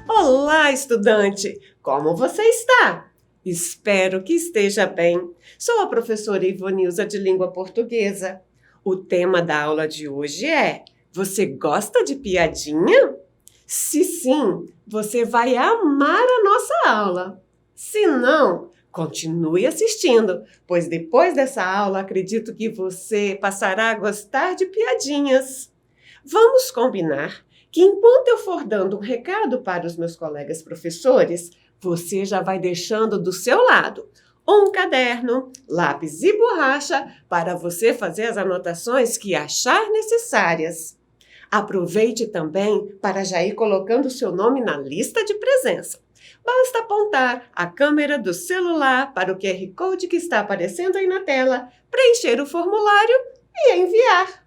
Olá, estudante! Como você está? Espero que esteja bem. Sou a professora Ivonilza de Língua Portuguesa. O tema da aula de hoje é: você gosta de piadinha? Se sim, você vai amar a nossa aula. Se não, continue assistindo, pois depois dessa aula acredito que você passará a gostar de piadinhas. Vamos combinar que enquanto eu for dando um recado para os meus colegas professores, você já vai deixando do seu lado um caderno, lápis e borracha para você fazer as anotações que achar necessárias. Aproveite também para já ir colocando o seu nome na lista de presença. Basta apontar a câmera do celular para o QR Code que está aparecendo aí na tela, preencher o formulário e enviar.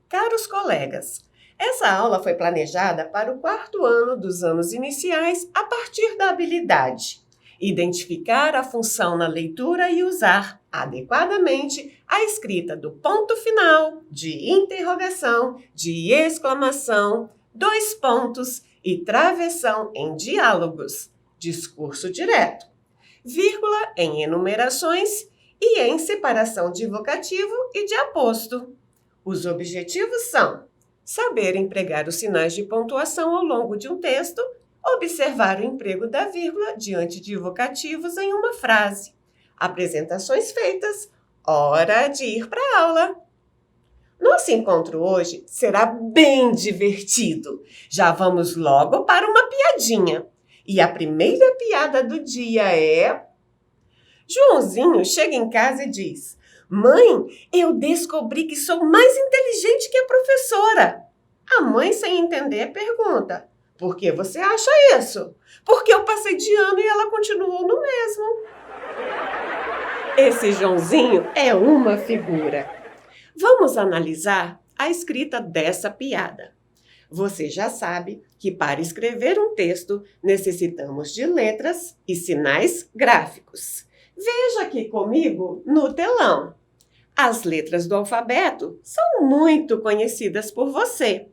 Caros colegas, essa aula foi planejada para o 4º ano dos anos iniciais a partir da habilidade: identificar a função na leitura e usar adequadamente a escrita do ponto final, de interrogação, de exclamação, 2 pontos e travessão em diálogos, discurso direto, vírgula em enumerações e em separação de vocativo e de aposto. Os objetivos são: saber empregar os sinais de pontuação ao longo de um texto, observar o emprego da vírgula diante de vocativos em uma frase. Apresentações feitas, hora de ir para a aula. Nosso encontro hoje será bem divertido. Já vamos logo para uma piadinha. E a primeira piada do dia é: Joãozinho chega em casa e diz: "Mãe, eu descobri que sou mais inteligente que a professora." A mãe, sem entender, pergunta: "Por que você acha isso?" "Porque eu passei de ano e ela continuou no mesmo." Esse Joãozinho é uma figura. Vamos analisar a escrita dessa piada. Você já sabe que para escrever um texto necessitamos de letras e sinais gráficos. Veja aqui comigo no telão. As letras do alfabeto são muito conhecidas por você.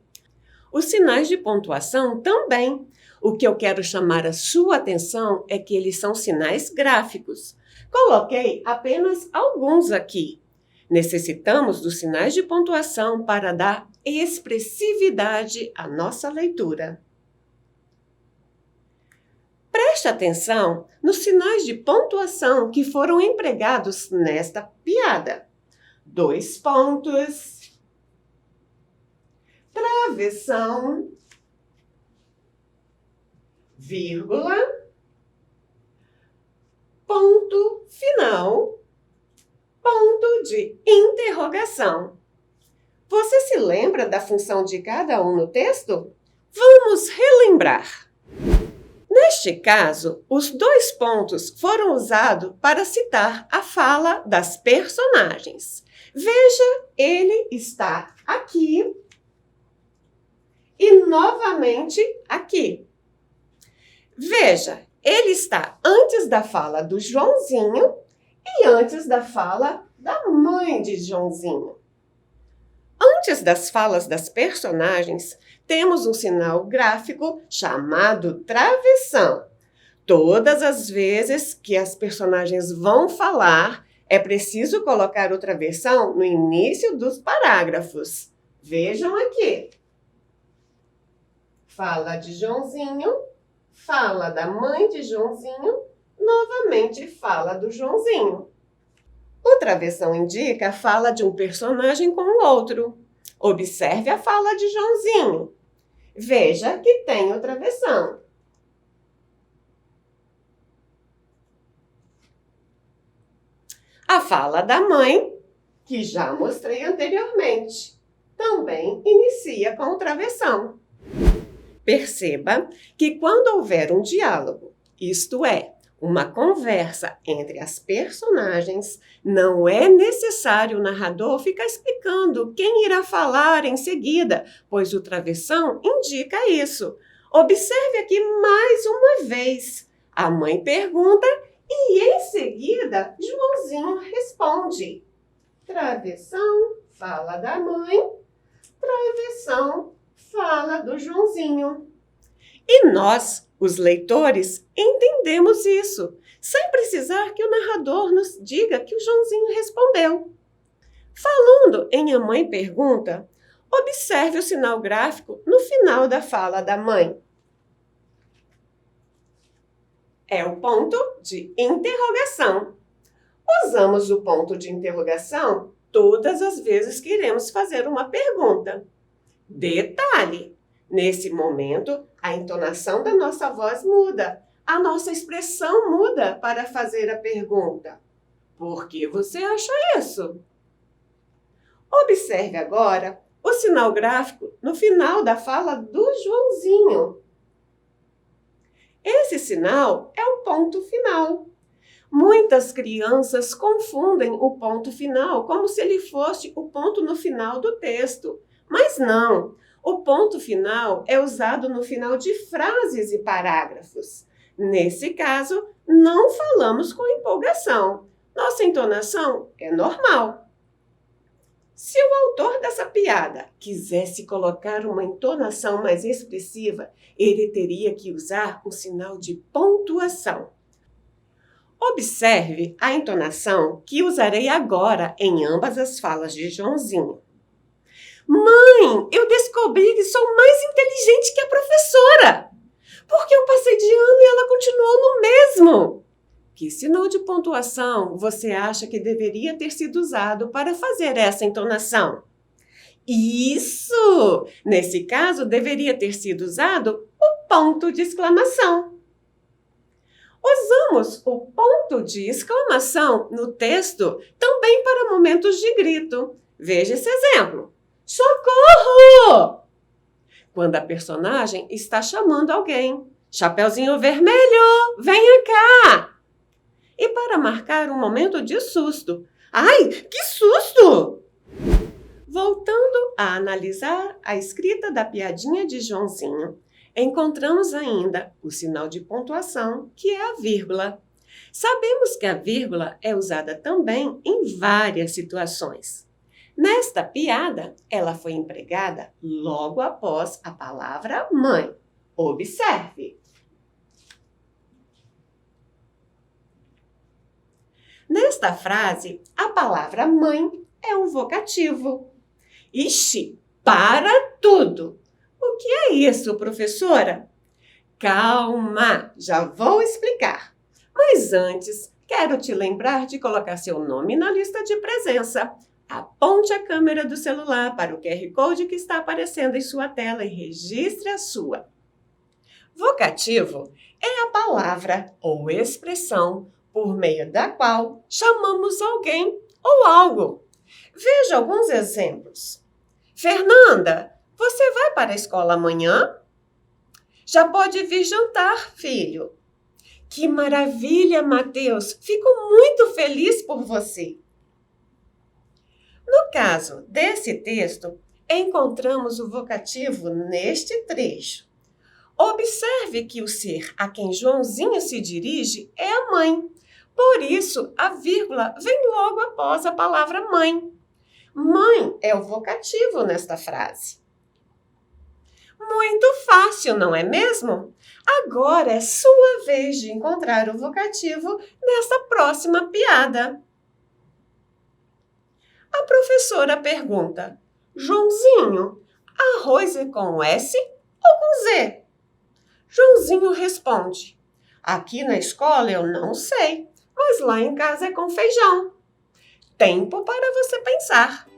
Os sinais de pontuação também. O que eu quero chamar a sua atenção é que eles são sinais gráficos. Coloquei apenas alguns aqui. Necessitamos dos sinais de pontuação para dar expressividade à nossa leitura. Preste atenção nos sinais de pontuação que foram empregados nesta piada. 2 pontos, travessão, vírgula, ponto final, ponto de interrogação. Você se lembra da função de cada um no texto? Vamos relembrar. Neste caso, os 2 pontos foram usados para citar a fala das personagens. Veja, ele está aqui e novamente aqui. Veja, ele está antes da fala do Joãozinho e antes da fala da mãe de Joãozinho. Antes das falas das personagens, temos um sinal gráfico chamado travessão. Todas as vezes que as personagens vão falar, é preciso colocar o travessão no início dos parágrafos. Vejam aqui. Fala de Joãozinho, fala da mãe de Joãozinho, novamente fala do Joãozinho. O travessão indica a fala de um personagem com o outro. Observe a fala de Joãozinho. Veja que tem o travessão. A fala da mãe, que já mostrei anteriormente, também inicia com o travessão. Perceba que quando houver um diálogo, isto é, uma conversa entre as personagens, não é necessário o narrador ficar explicando quem irá falar em seguida, pois o travessão indica isso. Observe aqui mais uma vez. A mãe pergunta e, em seguida, Joãozinho responde. Travessão, fala da mãe. Travessão, fala do Joãozinho. E nós, os leitores, entendemos isso, sem precisar que o narrador nos diga que o Joãozinho respondeu. Falando em a mãe pergunta, observe o sinal gráfico no final da fala da mãe. É o ponto de interrogação. Usamos o ponto de interrogação todas as vezes que iremos fazer uma pergunta. Detalhe! Nesse momento, a entonação da nossa voz muda, a nossa expressão muda para fazer a pergunta. Por que você acha isso? Observe agora o sinal gráfico no final da fala do Joãozinho. Esse sinal é o ponto final. Muitas crianças confundem o ponto final como se ele fosse o ponto no final do texto. Mas não, o ponto final é usado no final de frases e parágrafos. Nesse caso, não falamos com empolgação. Nossa entonação é normal. Se o autor dessa piada quisesse colocar uma entonação mais expressiva, ele teria que usar um sinal de pontuação. Observe a entonação que usarei agora em ambas as falas de Joãozinho. Mãe, eu descobri que sou mais inteligente que a professora, porque eu passei de ano e ela continuou no mesmo. Que sinal de pontuação você acha que deveria ter sido usado para fazer essa entonação? Isso! Nesse caso, deveria ter sido usado o ponto de exclamação. Usamos o ponto de exclamação no texto também para momentos de grito. Veja esse exemplo. Socorro! Quando a personagem está chamando alguém. Chapeuzinho vermelho, venha cá! E para marcar um momento de susto. Ai, que susto! Voltando a analisar a escrita da piadinha de Joãozinho, encontramos ainda o sinal de pontuação, que é a vírgula. Sabemos que a vírgula é usada também em várias situações. Nesta piada, ela foi empregada logo após a palavra mãe. Observe! Nesta frase, a palavra mãe é um vocativo. Ixi, para tudo! O que é isso, professora? Calma, já vou explicar. Mas antes, quero te lembrar de colocar seu nome na lista de presença. Aponte a câmera do celular para o QR Code que está aparecendo em sua tela e registre a sua. Vocativo é a palavra ou expressão por meio da qual chamamos alguém ou algo. Veja alguns exemplos. Fernanda, você vai para a escola amanhã? Já pode vir jantar, filho. Que maravilha, Mateus! Fico muito feliz por você. No caso desse texto, encontramos o vocativo neste trecho. Observe que o ser a quem Joãozinho se dirige é a mãe. Por isso, a vírgula vem logo após a palavra mãe. Mãe é o vocativo nesta frase. Muito fácil, não é mesmo? Agora é sua vez de encontrar o vocativo nessa próxima piada. A professora pergunta: Joãozinho, arroz é com S ou com Z? Joãozinho responde: aqui na escola eu não sei, mas lá em casa é com feijão. Tempo para você pensar.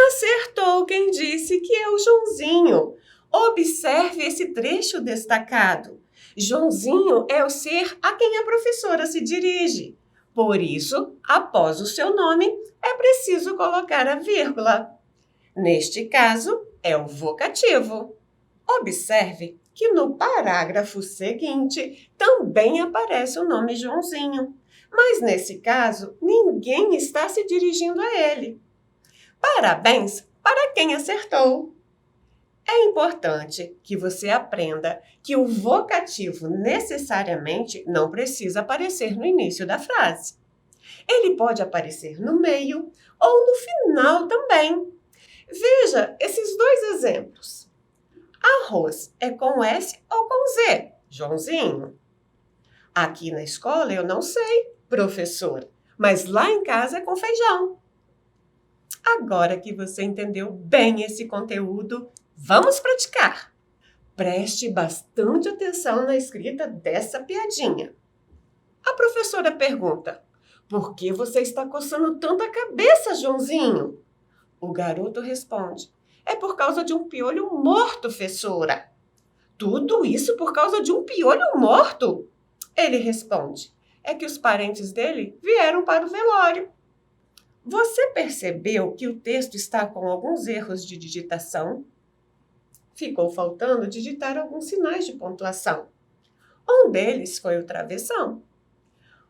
Acertou quem disse que é o Joãozinho. Observe esse trecho destacado. Joãozinho é o ser a quem a professora se dirige. Por isso, após o seu nome, é preciso colocar a vírgula. Neste caso, é o vocativo. Observe que no parágrafo seguinte também aparece o nome Joãozinho, mas nesse caso ninguém está se dirigindo a ele. Parabéns para quem acertou! É importante que você aprenda que o vocativo necessariamente não precisa aparecer no início da frase. Ele pode aparecer no meio ou no final também. Veja esses dois exemplos. Arroz é com S ou com Z, Joãozinho? Aqui na escola eu não sei, professor, mas lá em casa é com feijão. Agora que você entendeu bem esse conteúdo, vamos praticar. Preste bastante atenção na escrita dessa piadinha. A professora pergunta: por que você está coçando tanto a cabeça, Joãozinho? O garoto responde: é por causa de um piolho morto, professora. Tudo isso por causa de um piolho morto? Ele responde: é que os parentes dele vieram para o velório. Você percebeu que o texto está com alguns erros de digitação? Ficou faltando digitar alguns sinais de pontuação. Um deles foi o travessão.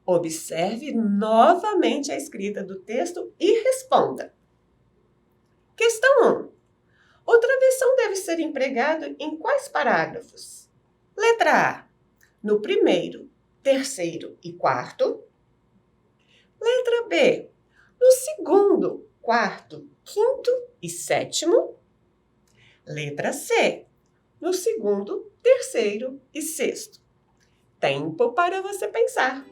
Observe novamente a escrita do texto e responda. Questão 1. O travessão deve ser empregado em quais parágrafos? Letra A. No primeiro, terceiro e quarto. Letra B. No segundo, quarto, quinto e sétimo. Letra C. No segundo, terceiro e sexto. Tempo para você pensar.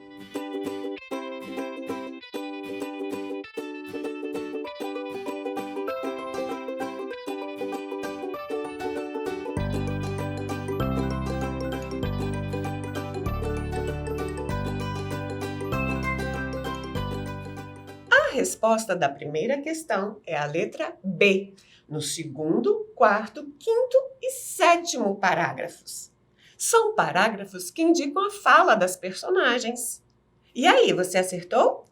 A resposta da primeira questão é a letra B, no segundo, quarto, quinto e sétimo parágrafos. São parágrafos que indicam a fala das personagens. E aí, você acertou?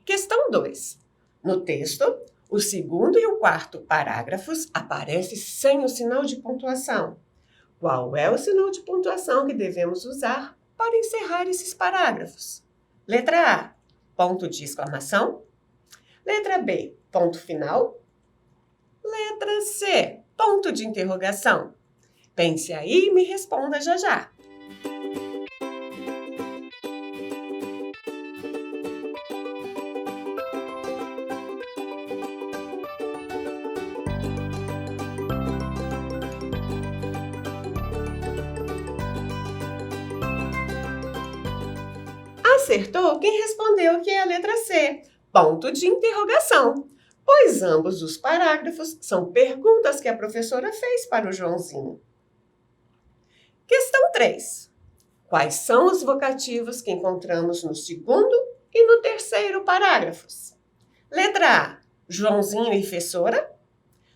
Questão 2. No texto, o segundo e o quarto parágrafos aparecem sem o sinal de pontuação. Qual é o sinal de pontuação que devemos usar para encerrar esses parágrafos? Letra A, ponto de exclamação. Letra B, ponto final. Letra C, ponto de interrogação. Pense aí e me responda já já. Acertou quem respondeu que é a letra C, ponto de interrogação, pois ambos os parágrafos são perguntas que a professora fez para o Joãozinho. Questão 3. Quais são os vocativos que encontramos no segundo e no terceiro parágrafos? Letra A, Joãozinho e Fessora.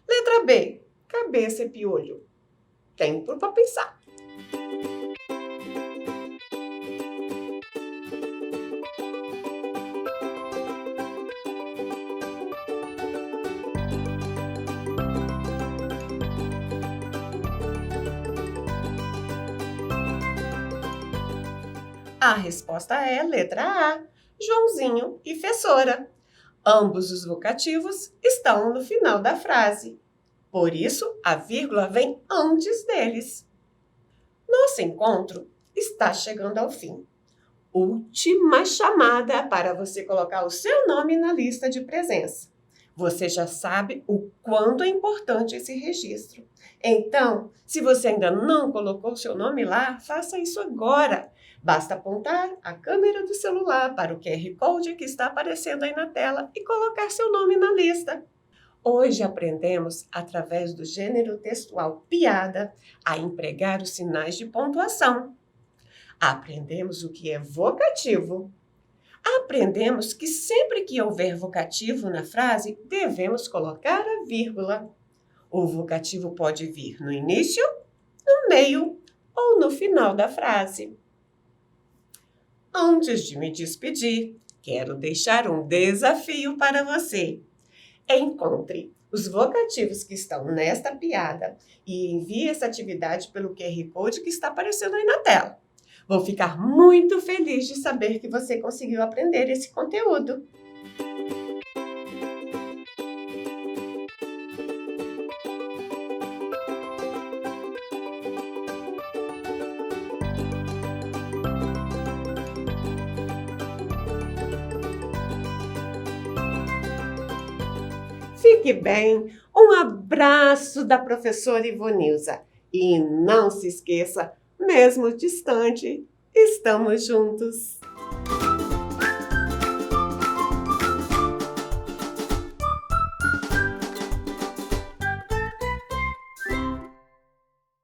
Letra B, cabeça e piolho. Tempo para pensar. A resposta é letra A, Joãozinho e Fessora. Ambos os vocativos estão no final da frase. Por isso, a vírgula vem antes deles. Nosso encontro está chegando ao fim. Última chamada para você colocar o seu nome na lista de presença. Você já sabe o quanto é importante esse registro. Então, se você ainda não colocou o seu nome lá, faça isso agora. Basta apontar a câmera do celular para o QR Code que está aparecendo aí na tela e colocar seu nome na lista. Hoje aprendemos, através do gênero textual piada, a empregar os sinais de pontuação. Aprendemos o que é vocativo. Aprendemos que sempre que houver vocativo na frase, devemos colocar a vírgula. O vocativo pode vir no início, no meio ou no final da frase. Antes de me despedir, quero deixar um desafio para você. Encontre os vocativos que estão nesta piada e envie essa atividade pelo QR Code que está aparecendo aí na tela. Vou ficar muito feliz de saber que você conseguiu aprender esse conteúdo. Fique bem, um abraço da professora Ivonilza. E não se esqueça, mesmo distante, estamos juntos.